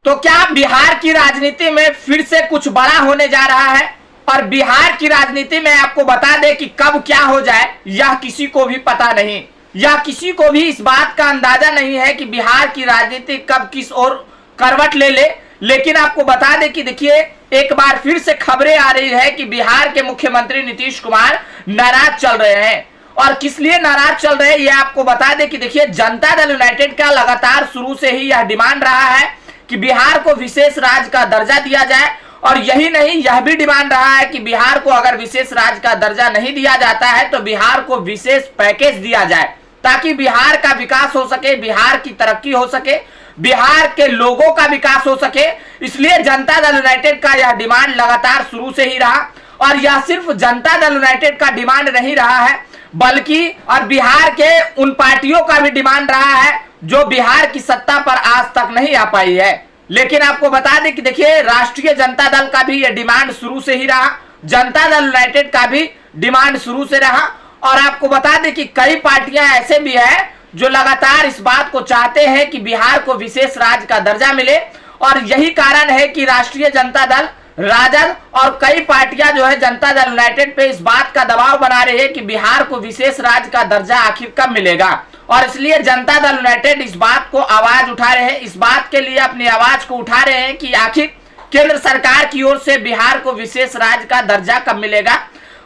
तो क्या बिहार की राजनीति में फिर से कुछ बड़ा होने जा रहा है? और बिहार की राजनीति में आपको बता दें कि कब क्या हो जाए यह किसी को भी पता नहीं, या किसी को भी इस बात का अंदाजा नहीं है कि बिहार की राजनीति कब किस ओर करवट ले ले। लेकिन आपको बता दें कि देखिए, एक बार फिर से खबरें आ रही है कि बिहार के मुख्यमंत्री नीतीश कुमार नाराज चल रहे हैं। और किस लिए नाराज चल रहे हैं यह आपको बता दें कि देखिए, जनता दल यूनाइटेड का लगातार शुरू से ही यह डिमांड रहा है कि बिहार को विशेष राज्य का दर्जा दिया जाए। और यही नहीं, यह भी डिमांड रहा है कि बिहार को अगर विशेष राज्य का दर्जा नहीं दिया जाता है तो बिहार को विशेष पैकेज दिया जाए, ताकि बिहार का विकास हो सके, बिहार की तरक्की हो सके, बिहार के लोगों का विकास हो सके। इसलिए जनता दल यूनाइटेड का यह डिमांड लगातार शुरू से ही रहा। और यह सिर्फ जनता दल यूनाइटेड का डिमांड नहीं रहा है, बल्कि और बिहार के उन पार्टियों का भी डिमांड रहा है जो बिहार की सत्ता पर आज तक नहीं आ पाई है। लेकिन आपको बता दें कि देखिए, राष्ट्रीय जनता दल का भी यह डिमांड शुरू से ही रहा, जनता दल यूनाइटेड का भी डिमांड शुरू से रहा। और आपको बता दें कि कई पार्टियां ऐसे भी है जो लगातार इस बात को चाहते हैं कि बिहार को विशेष राज्य का दर्जा मिले। और यही कारण है कि राष्ट्रीय जनता दल, राजद और कई पार्टियां जो है जनता दल यूनाइटेड पे इस बात का दबाव बना रही है कि बिहार को विशेष राज्य का दर्जा आखिर कब मिलेगा। और इसलिए जनता दल यूनाइटेड इस बात को आवाज उठा रहे हैं, इस बात के लिए अपनी आवाज को उठा रहे हैं कि आखिर केंद्र सरकार की ओर से बिहार को विशेष राज्य का दर्जा कब मिलेगा।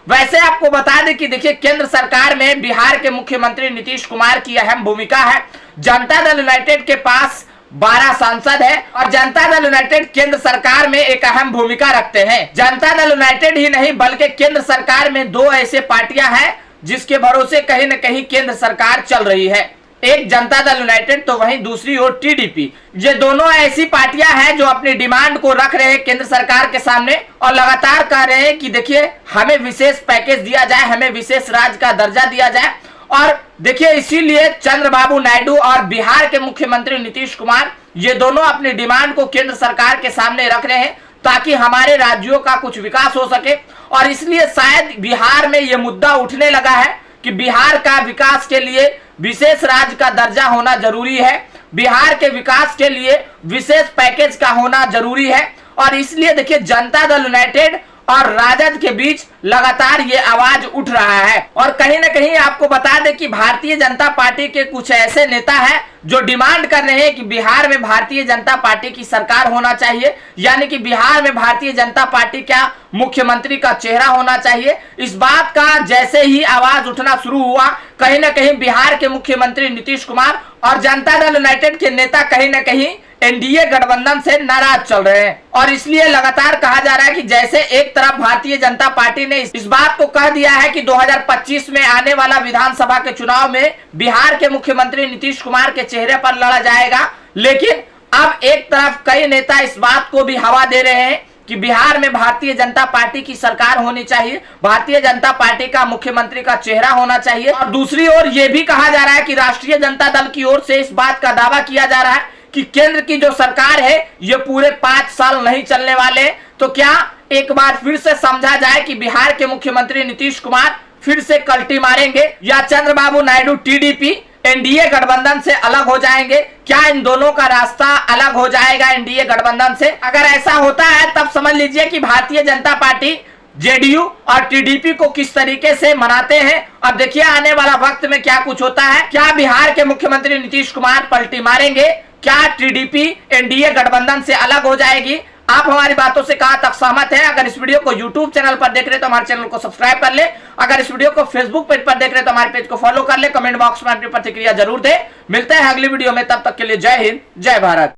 वैसे आपको बता दें कि देखिए, केंद्र सरकार में बिहार के मुख्यमंत्री नीतीश कुमार की अहम भूमिका है। जनता दल यूनाइटेड के पास 12 सांसद है और जनता दल यूनाइटेड केंद्र सरकार में एक अहम भूमिका रखते हैं। जनता दल यूनाइटेड ही नहीं बल्कि केंद्र सरकार में 2 ऐसे पार्टियां हैं जिसके भरोसे कहीं न कहीं केंद्र सरकार चल रही है। एक जनता दल यूनाइटेड तो वहीं दूसरी ओर टीडीपी। ये दोनों ऐसी पार्टियां हैं जो अपनी डिमांड को रख रहे हैं केंद्र सरकार के सामने और लगातार कह रहे हैं कि देखिए, हमें विशेष पैकेज दिया जाए, हमें विशेष राज्य का दर्जा दिया जाए। और देखिए, इसीलिए चंद्रबाबू नायडू और बिहार के मुख्यमंत्री नीतीश कुमार ये दोनों अपनी डिमांड को केंद्र सरकार के सामने रख रहे हैं ताकि हमारे राज्यों का कुछ विकास हो सके। और इसलिए शायद बिहार में ये मुद्दा उठने लगा है कि बिहार का विकास के लिए विशेष राज्य का दर्जा होना जरूरी है, बिहार के विकास के लिए विशेष पैकेज का होना जरूरी है। और इसलिए देखिए, जनता दल यूनाइटेड और राजद के बीच लगातार ये आवाज उठ रहा है। और कहीं ना कहीं आपको बता दें कि भारतीय जनता पार्टी के कुछ ऐसे नेता हैं जो डिमांड कर रहे हैं कि बिहार में भारतीय जनता पार्टी की सरकार होना चाहिए, यानी कि बिहार में भारतीय जनता पार्टी का मुख्यमंत्री का चेहरा होना चाहिए। इस बात का जैसे ही आवाज उठना शुरू हुआ, कहीं ना कहीं बिहार के मुख्यमंत्री नीतीश कुमार और जनता दल यूनाइटेड के नेता कहीं ना कहीं एनडीए गठबंधन से नाराज चल रहे हैं। और इसलिए लगातार कहा जा रहा है कि जैसे एक तरफ भारतीय जनता पार्टी ने इस बात को कह दिया है कि 2025 में आने वाला विधानसभा के चुनाव में बिहार के मुख्यमंत्री नीतीश कुमार के चेहरे पर लड़ा जाएगा, लेकिन अब एक तरफ कई नेता इस बात को भी हवा दे रहे हैं कि बिहार में भारतीय जनता पार्टी की सरकार होनी चाहिए, भारतीय जनता पार्टी का मुख्यमंत्री का चेहरा होना चाहिए। और दूसरी ओर यह भी कहा जा रहा है कि राष्ट्रीय जनता दल की ओर से इस बात का दावा किया जा रहा है कि केंद्र की जो सरकार है ये पूरे 5 साल नहीं चलने वाले। तो क्या एक बार फिर से समझा जाए कि बिहार के मुख्यमंत्री नीतीश कुमार फिर से कल्टी मारेंगे, या चंद्रबाबू नायडू टीडीपी एनडीए गठबंधन से अलग हो जाएंगे? क्या इन दोनों का रास्ता अलग हो जाएगा एनडीए गठबंधन से? अगर ऐसा होता है तब समझ लीजिए कि भारतीय जनता पार्टी जेडीयू और टीडीपी को किस तरीके से मनाते हैं। अब देखिए, आने वाला वक्त में क्या कुछ होता है। क्या बिहार के मुख्यमंत्री नीतीश कुमार पलटी मारेंगे? क्या टीडीपी एनडीए गठबंधन से अलग हो जाएगी? आप हमारी बातों से कहां तक सहमत हैं? अगर इस वीडियो को यूट्यूब चैनल पर देख रहे तो हमारे चैनल को सब्सक्राइब कर ले। अगर इस वीडियो को फेसबुक पेज पर देख रहे तो हमारे पेज को फॉलो कर ले। कमेंट बॉक्स में अपनी प्रतिक्रिया जरूर दे। मिलते हैं अगली वीडियो में, तब तक के लिए जय हिंद, जय भारत।